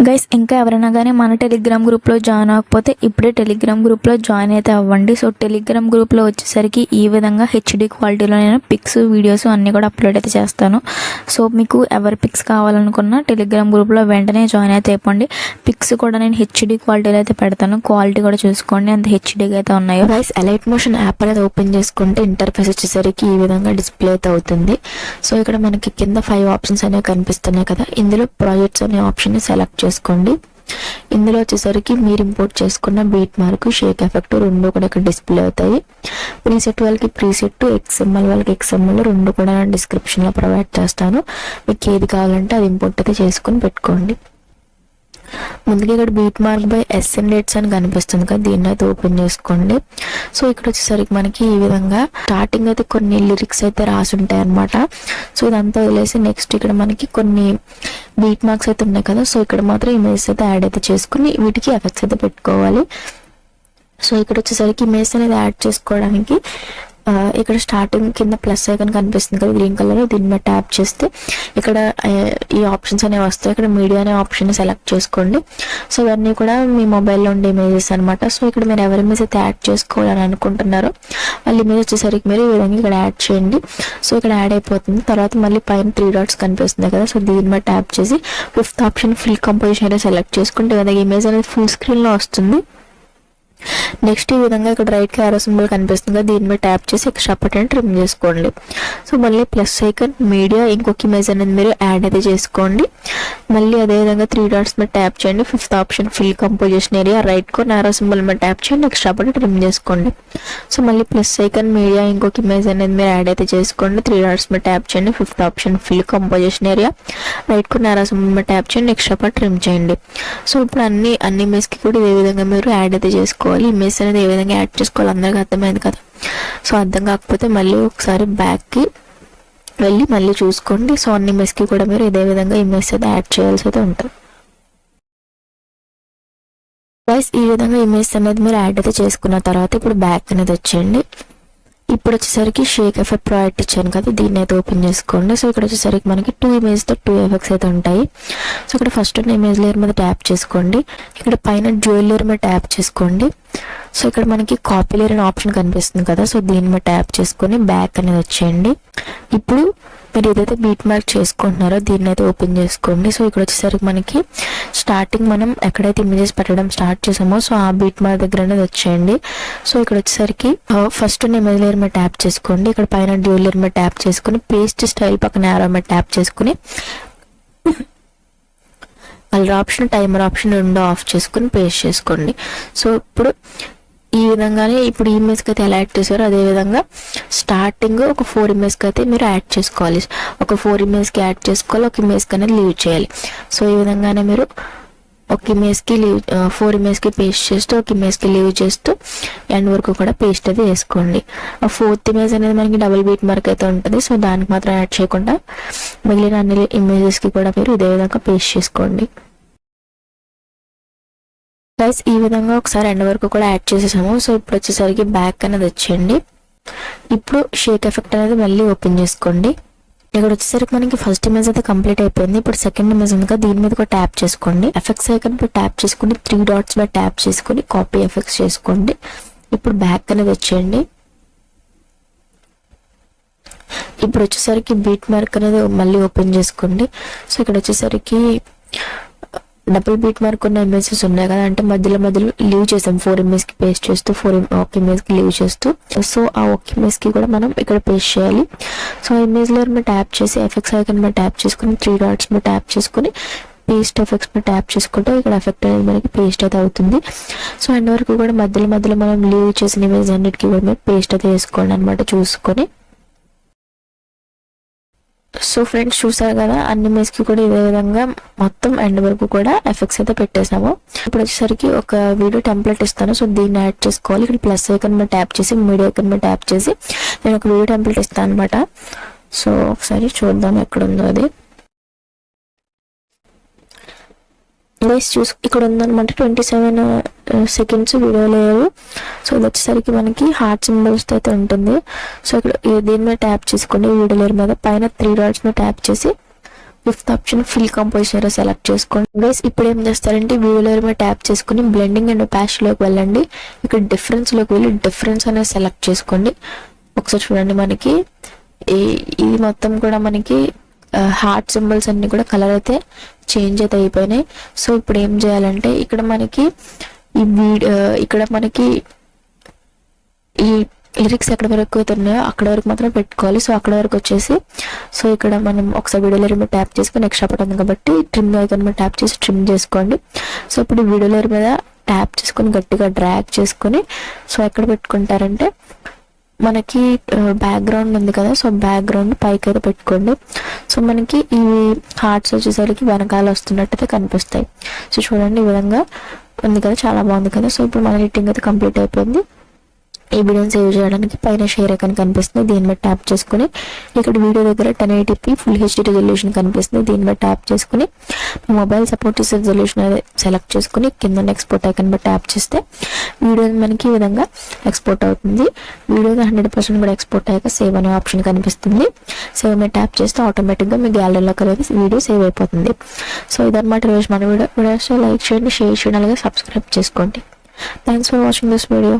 Guys, ఇంకా ఎవరైనా కానీ మన టెలిగ్రామ్ గ్రూప్లో జాయిన్ అవ్వకపోతే ఇప్పుడే టెలిగ్రామ్ గ్రూప్లో జాయిన్ అయితే అవ్వండి. సో టెలిగ్రామ్ గ్రూప్లో వచ్చేసరికి ఈ విధంగా హెచ్డి క్వాలిటీలో నేను పిక్స్ వీడియోస్ అన్నీ కూడా అప్లోడ్ అయితే చేస్తాను. సో మీకు ఎవరి పిక్స్ కావాలనుకున్నా టెలిగ్రామ్ గ్రూప్లో వెంటనే జాయిన్ అయితే అయిపోండి. పిక్స్ కూడా నేను హెచ్డి క్వాలిటీలో అయితే పెడతాను. క్వాలిటీ కూడా చూసుకోండి ఎంత హెచ్డీగా అయితే ఉన్నాయో. గైస్, ఎలైట్ మోషన్ యాప్ అనేది ఓపెన్ చేసుకుంటే ఇంటర్ఫేస్ వచ్చేసరికి ఈ విధంగా డిస్ప్లే అయితే అవుతుంది. సో ఇక్కడ మనకి కింద 5 ఆప్షన్స్ అనేవి కనిపిస్తున్నాయి కదా. ఇందులో ప్రాజెక్ట్స్ అనే ఆప్షన్ సెలెక్ట్ చేసుకోండి. ఇందులో వచ్చేసరికి మీరు ఇంపోర్ట్ చేసుకున్న బీట్ మార్క్, షేక్ ఎఫెక్ట్ రెండు కూడా ఇక్కడ డిస్ప్లే అవుతాయి. ప్రీసెట్ వాళ్ళకి ప్రీసెట్, ఎక్స్ఎంఎల్ వాళ్ళకి ఎక్స్ఎంఎల్ రెండు కూడా డిస్క్రిప్షన్లో ప్రొవైడ్ చేస్తాను. మీకు ఏది కావాలంటే అది ఇంపోర్ట్ అయితే చేసుకుని పెట్టుకోండి. ముందుగా ఇక్కడ beat mark by SN dates అని కనిపిస్తుంది కదా, దీన్ని అయితే ఓపెన్ చేసుకోండి. సో ఇక్కడ వచ్చేసరికి మనకి ఈ విధంగా స్టార్టింగ్ అయితే కొన్ని లిరిక్స్ అయితే రాసి ఉంటాయి అనమాట. సో ఇదంతా వదిలేసి నెక్స్ట్ ఇక్కడ మనకి కొన్ని బీట్ మార్క్స్ అయితే ఉన్నాయి కదా. సో ఇక్కడ మాత్రం ఇమేజ్ అయితే యాడ్ అయితే చేసుకుని వీటికి ఎఫెక్ట్స్ అయితే పెట్టుకోవాలి. సో ఇక్కడ వచ్చేసరికి ఇమేజ్ అనేది యాడ్ చేసుకోవడానికి ఇక్కడ స్టార్టింగ్ కింద ప్లస్ ఐకాన్ కనిపిస్తుంది కదా గ్రీన్ కలర్, దీని మీద ట్యాప్ చేస్తే ఇక్కడ ఈ ఆప్షన్స్ అనేవి వస్తాయి. ఇక్కడ మీడియా అనే ఆప్షన్ సెలెక్ట్ చేసుకోండి. సో ఇవన్నీ కూడా మీ మొబైల్లో ఉండే ఇమేజెస్ అనమాట. సో ఇక్కడ మీరు ఎవరి ఇమేజ్ అయితే యాడ్ చేసుకోవాలని అనుకుంటున్నారో వాళ్ళ ఇమేజ్ వచ్చేసరికి మీరు ఈ విధంగా ఇక్కడ యాడ్ చేయండి. సో ఇక్కడ యాడ్ అయిపోతుంది. తర్వాత మళ్ళీ పైన 3 డాట్స్ కనిపిస్తుంది కదా. సో దీని మీద ట్యాప్ చేసి 5th ఆప్షన్ ఫిల్ కంపోజిషన్ అయితే సెలెక్ట్ చేసుకుంటే ఇమేజ్ అనేది ఫుల్ స్క్రీన్లో వస్తుంది. నెక్స్ట్ ఈ విధంగా ఇక్కడ రైట్ యారో సింబల్ కనిపిస్తుంది కదా, దీని మీద ట్యాప్ చేసి ఎక్స్ట్రా బటన్ ట్రిమ్ చేసుకోండి. సో మళ్ళీ ప్లస్ ఐకాన్ మీడియా ఇంకొక ఇమేజ్ అనేది మీరు యాడ్ అయితే చేసుకోండి. మళ్ళీ అదేవిధంగా 3 డాట్స్ మీద ట్యాప్ చేయండి. 5th option fill composition area right కో యారో సింబల్ మీద ట్యాప్ చేయండి, ఎక్స్ట్రా బటన్ ట్రిమ్ చేసుకోండి. సో మళ్ళీ ప్లస్ ఐకాన్ మీడియా ఇంకొక ఇమేజ్ అనేది మీరు యాడ్ అయితే చేసుకోండి. 3 డాట్స్ మీద ట్యాప్ చేయండి. 5th option fill composition area right కో యారో సింబల్ మీద ట్యాప్ చేయండి, ఎక్స్ట్రా బటన్ ట్రిమ్ చేయండి. సో ఇప్పుడు అన్ని ఇమేజ్కి కూడా ఇదే విధంగా మీరు యాడ్ అయితే చేసుకోవాలి. ఇమేజ్ అనేది ఏ విధంగా యాడ్ చేసుకోవాలి అందరికీ అర్థమైంది కదా. సో అర్థం కాకపోతే మళ్ళీ ఒకసారి బ్యాక్కి వెళ్ళి మళ్ళీ చూసుకోండి. సో అన్ని ఇమేజ్కి కూడా మీరు ఇదే విధంగా ఇమేజ్ అయితే యాడ్ చేయాల్సి అయితే ఉంటుంది. గైస్, ఈ విధంగా ఇమేజ్ అనేది మీరు యాడ్ అయితే చేసుకున్న తర్వాత ఇప్పుడు బ్యాక్ అనేది వచ్చేయండి. ఇప్పుడు వచ్చేసరికి షేక్ ఎఫెక్ట్ ప్రాజెక్ట్ ఇచ్చాను కదా, దీన్ని అయితే ఓపెన్ చేసుకోండి. సో ఇక్కడ వచ్చేసరికి మనకి 2 ఇమేజ్తో 2 ఎఫెక్ట్స్ అయితే ఉంటాయి. సో ఇక్కడ ఫస్ట్ ఉన్న ఇమేజ్ లేయర్ మీద ట్యాప్ చేసుకోండి. ఇక్కడ పైన డ్యూయల్ లేయర్ మీద ట్యాప్ చేసుకోండి. సో ఇక్కడ మనకి కాపీ లేయర్ అనే ఆప్షన్ కనిపిస్తుంది కదా. సో దీని మీద ట్యాప్ చేసుకొని బ్యాక్ అనేది వచ్చేయండి. ఇప్పుడు మీరు ఏదైతే బీట్ మార్క్ చేసుకుంటున్నారో దీన్ని అయితే ఓపెన్ చేసుకోండి. సో ఇక్కడ వచ్చేసరికి మనకి స్టార్టింగ్ మనం ఎక్కడైతే ఇమేజెస్ పెట్టడం స్టార్ట్ చేసామో సో ఆ బీట్ మార్క్ దగ్గర అనేది వచ్చేయండి. సో ఇక్కడ వచ్చేసరికి ఫస్ట్ ఉన్న ఇమేజ్ లేయర్ మీద ట్యాప్ చేసుకోండి. ఇక్కడ పైన డ్యూయల్ లేయర్ మీద ట్యాప్ చేసుకుని పేస్ట్ స్టైల్ పక్కన యారో మీద ట్యాప్ చేసుకుని కలర్ ఆప్షన్, టైమర్ ఆప్షన్ రెండు ఆఫ్ చేసుకుని పేస్ట్ చేసుకోండి. సో ఇప్పుడు ఈ విధంగానే ఇప్పుడు ఇమేజ్కి అయితే ఎలా యాడ్ చేశారో అదేవిధంగా స్టార్టింగ్ ఒక 4 ఇమేజ్కి అయితే మీరు యాడ్ చేసుకోవాలి. ఒక 4 ఇమేజ్కి యాడ్ చేసుకోవాలి, ఒక ఇమేజ్కి అనేది లీవ్ చేయాలి. సో ఈ విధంగానే మీరు ఒక ఇమేజ్కి 4 ఇమేజ్కి పేస్ట్ చేస్తూ ఒక ఇమేజ్కి లీవ్ చేస్తూ ఎండ్ వరకు కూడా పేస్ట్ అయితే వేసుకోండి. ఆ 4th ఇమేజ్ అనేది మనకి డబుల్ బీట్ మార్క్ అయితే ఉంటుంది. సో దానికి మాత్రం యాడ్ చేయకుండా మిగిలిన అన్ని ఇమేజెస్కి కూడా మీరు ఇదే విధంగా పేస్ట్ చేసుకోండి. గైస్, ఈ విధంగా ఒకసారి ఎండ్ వరకు కూడా యాడ్ చేసేసాము. సో ఇప్పుడు వచ్చేసరికి బ్యాక్ అనేది వచ్చేయండి. ఇప్పుడు షేక్ ఎఫెక్ట్ అనేది మళ్ళీ ఓపెన్ చేసుకోండి. ఇక్కడ వచ్చేసరికి మనకి ఫస్ట్ ఇమేజ్ అయితే కంప్లీట్ అయిపోయింది. ఇప్పుడు సెకండ్ ఇమేజ్ ఉంది కదా, దీని మీద కూడా ట్యాప్ చేసుకోండి. ఎఫెక్ట్స్ ఐకాన్ పై ట్యాప్ చేసుకుని 3 డాట్స్ మీద ట్యాప్ చేసుకుని కాపీ ఎఫెక్ట్స్ చేసుకోండి. ఇప్పుడు బ్యాక్ అనేది వచ్చేయండి. ఇప్పుడు వచ్చేసరికి బీట్ మార్క్ అనేది మళ్ళీ ఓపెన్ చేసుకోండి. సో ఇక్కడ వచ్చేసరికి డబుల్ బీట్ మార్క్ ఉన్న ఇమేజెస్ ఉన్నాయి కదా, అంటే మధ్యలో లీవ్ చేసాం 4 ఇమేజ్కి పేస్ట్ చేస్తూ 4 ఒక ఇమేజ్కి లీవ్ చేస్తూ. సో ఆ ఒక ఇమేజ్కి కూడా మనం ఇక్కడ పేస్ట్ చేయాలి. సో ఆ ఇమేజ్ లేయర్ మీద ట్యాప్ చేసి ఎఫెక్ట్స్ ఐకాన్ మీద ట్యాప్ చేసుకుని 3 డాట్స్ మీద ట్యాప్ చేసుకుని పేస్ట్ ఎఫెక్ట్స్ మీద ట్యాప్ చేసుకుంటే ఇక్కడ ఎఫెక్ట్ అనేది మనకి పేస్ట్ అయితే అవుతుంది. సో ఎండ్ వరకు కూడా మధ్యలో మనం లీవ్ చేసిన ఇమేజ్ అన్నిటికీ కూడా మీరు పేస్ట్ అయితే వేసుకోండి అనమాట చూసుకొని. సో ఫ్రెండ్స్, చూసారు కదా అన్ని ఇమేజ్కి కూడా ఇదే విధంగా మొత్తం ఎండ్ వరకు కూడా ఎఫెక్ట్స్ అయితే పెట్టేసాము. ఇప్పుడు వచ్చేసరికి ఒక వీడియో టెంప్లెట్ ఇస్తాను. సో దీన్ని యాడ్ చేసుకోవాలి. ఇక్కడ ప్లస్ ఐకాన్ మీద ట్యాప్ చేసి మీడియా ఐకాన్ మీద ట్యాప్ చేసి నేను ఒక వీడియో టెంప్లెట్ ఇస్తాను అనమాట. సో ఒకసారి చూద్దాం ఎక్కడ ఉందో అది. గైస్ ఇక్కడ ఉందన్నమాట 27 సెకండ్స్ వీడియో లేవు. సో ఇది వచ్చేసరికి మనకి హార్ట్ సింబల్స్ అయితే ఉంటుంది. సో ఇక్కడ దీని మీద ట్యాప్ చేసుకోండి. వీడియో లేయర్ మీద పైన 3 డాట్స్ మీద ట్యాప్ చేసి 5th option fill composition select చేసుకోండి. గైస్ ఇప్పుడు ఏం చేస్తారంటే వీడియో లేయర్ మీద ట్యాప్ చేసుకుని బ్లెండింగ్ అండ్ ప్యాచ్లోకి వెళ్ళండి. ఇక్కడ డిఫరెన్స్లోకి వెళ్ళి డిఫరెన్స్ అనేది సెలెక్ట్ చేసుకోండి. ఒకసారి చూడండి, మనకి ఇది మొత్తం కూడా మనకి హార్ట్ సింబల్స్ అన్ని కూడా కలర్ అయితే చేంజ్ అయితే అయిపోయినాయి. సో ఇప్పుడు ఏం చేయాలంటే ఇక్కడ మనకి ఇక్కడ మనకి ఈ లిరిక్స్ ఎక్కడ వరకు అయితే ఉన్నాయో అక్కడ వరకు మాత్రం పెట్టుకోవాలి. సో అక్కడ వరకు వచ్చేసి సో ఇక్కడ మనం ఒకసారి వీడియో లేయర్ మీద ట్యాప్ చేసుకుని ఎక్స్ట్రా పట్ ఉంది కాబట్టి ట్రిమ్ ఐకాన్ మీద ట్యాప్ చేసి ట్రిమ్ చేసుకోండి. సో ఇప్పుడు వీడియో లేయర్ మీద ట్యాప్ చేసుకొని గట్టిగా డ్రాగ్ చేసుకొని సో ఎక్కడ పెట్టుకుంటారంటే మనకి బ్యాక్గ్రౌండ్ ఉంది కదా, సో బ్యాక్గ్రౌండ్ పైకి అయితే పెట్టుకోండి. సో మనకి ఈ హార్ట్స్ వచ్చేసరికి వెనకాల వస్తున్నట్టయితే కనిపిస్తాయి. సో చూడండి, ఈ విధంగా ఉంది కదా, చాలా బాగుంది కదా. సో ఇప్పుడు మన ఎడిటింగ్ అయితే కంప్లీట్ అయిపోయింది. ఈ వీడియోని సేవ్ చేయడానికి పైన షేర్ ఐకాన్ కనిపిస్తుంది, దీని మీద ట్యాప్ చేసుకుని ఇక్కడ వీడియో దగ్గర 1080p ఫుల్ హెచ్డి రిజల్యూషన్ కనిపిస్తుంది, దీని మీద ట్యాప్ చేసుకుని మొబైల్ సపోర్ట్ చేసే రిజల్యూషన్ సెలెక్ట్ చేసుకుని కింద ఎక్స్పోర్ట్ ఐకాన్ మీద ట్యాప్ చేస్తే వీడియో మనకి ఈ విధంగా ఎక్స్పోర్ట్ అవుతుంది. వీడియో 100% కూడా ఎక్స్పోర్ట్ అయ్యాక సేవ్ అనే ఆప్షన్ కనిపిస్తుంది. సేవ్ మీద ట్యాప్ చేస్తే ఆటోమేటిక్గా మీ గ్యాలరీలోకి అనేది వీడియో సేవ్ అయిపోతుంది. సో ఇదన్నమాట ఈరోజు మన వీడియోస్ లైక్ చేయండి, షేర్ చేయండి, అలాగే సబ్స్క్రైబ్ చేసుకోండి. Thanks for watching this video.